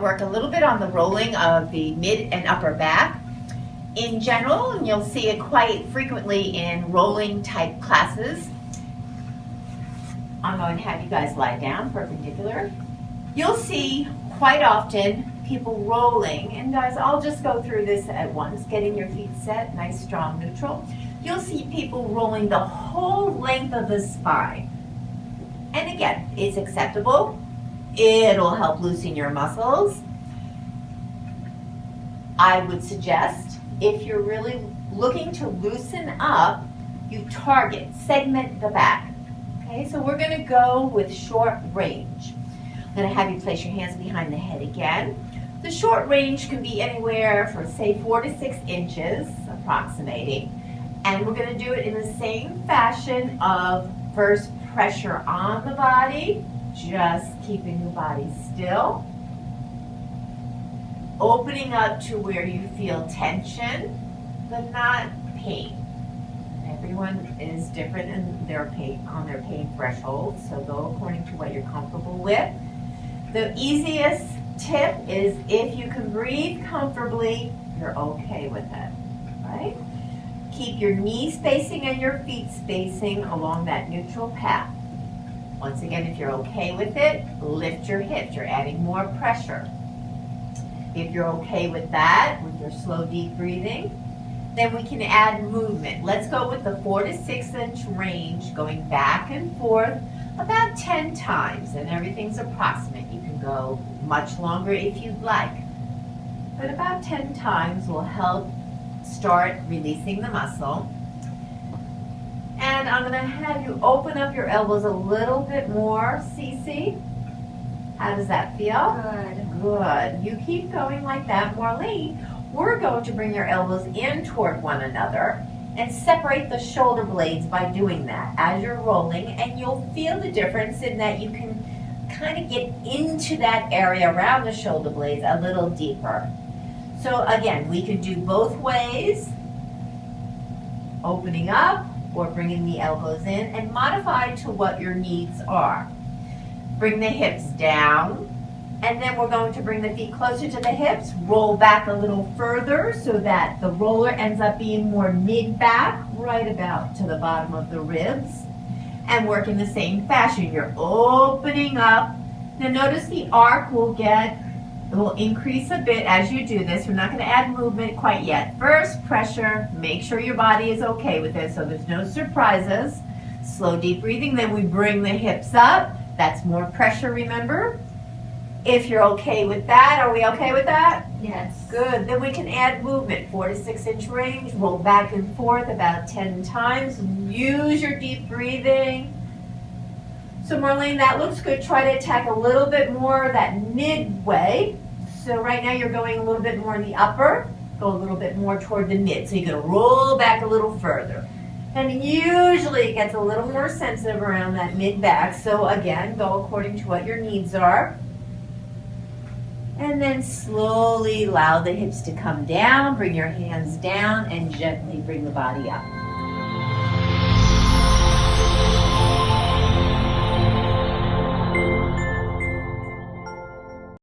work a little bit on the rolling of the mid and upper back. In general, and you'll see it quite frequently in rolling type classes. I'm going to have you guys lie down perpendicular. You'll see quite often people rolling, and guys, I'll just go through this at once, getting your feet set, nice, strong, neutral. You'll see people rolling the whole length of the spine. And again, it's acceptable. It'll help loosen your muscles. I would suggest, if you're really looking to loosen up, you target, segment the back. Okay, so we're gonna go with short range. I'm gonna have you place your hands behind the head again. The short range can be anywhere from, say, 4 to 6 inches, approximating. And we're gonna do it in the same fashion of first pressure on the body, just keeping the body still. Opening up to where you feel tension, but not pain. Everyone is different in their pain, on their pain threshold, so go according to what you're comfortable with. The easiest tip is if you can breathe comfortably, you're okay with it, right? Keep your knee spacing and your feet spacing along that neutral path. Once again, if you're okay with it, lift your hips. You're adding more pressure. If you're okay with that, with your slow, deep breathing, then we can add movement. Let's go with the 4 to 6 inch range, going back and forth about 10 times, and everything's approximate. You can go much longer if you'd like, but about 10 times will help start releasing the muscle. And I'm gonna have you open up your elbows a little bit more, Cece. How does that feel? Good. Good. You keep going like that. Marlene, we're going to bring your elbows in toward one another and separate the shoulder blades by doing that as you're rolling, and you'll feel the difference in that you can kind of get into that area around the shoulder blades a little deeper. So again, we can do both ways, opening up or bringing the elbows in, and modify to what your needs are. Bring the hips down, and then we're going to bring the feet closer to the hips, roll back a little further so that the roller ends up being more mid-back, right about to the bottom of the ribs, and work in the same fashion. You're opening up. Now notice the arc will increase a bit as you do this. We're not going to add movement quite yet. First, pressure. Make sure your body is okay with it so there's no surprises. Slow, deep breathing. Then we bring the hips up. That's more pressure, remember? If you're okay with that, are we okay with that? Yes. Good. Then we can add movement. 4 to 6 inch range. Roll back and forth about 10 times. Use your deep breathing. So Marlene, that looks good. Try to attack a little bit more that midway. So right now you're going a little bit more in the upper. Go a little bit more toward the mid. So you're going to roll back a little further. And usually it gets a little more sensitive around that mid-back. So again, go according to what your needs are. And then slowly allow the hips to come down. Bring your hands down and gently bring the body up.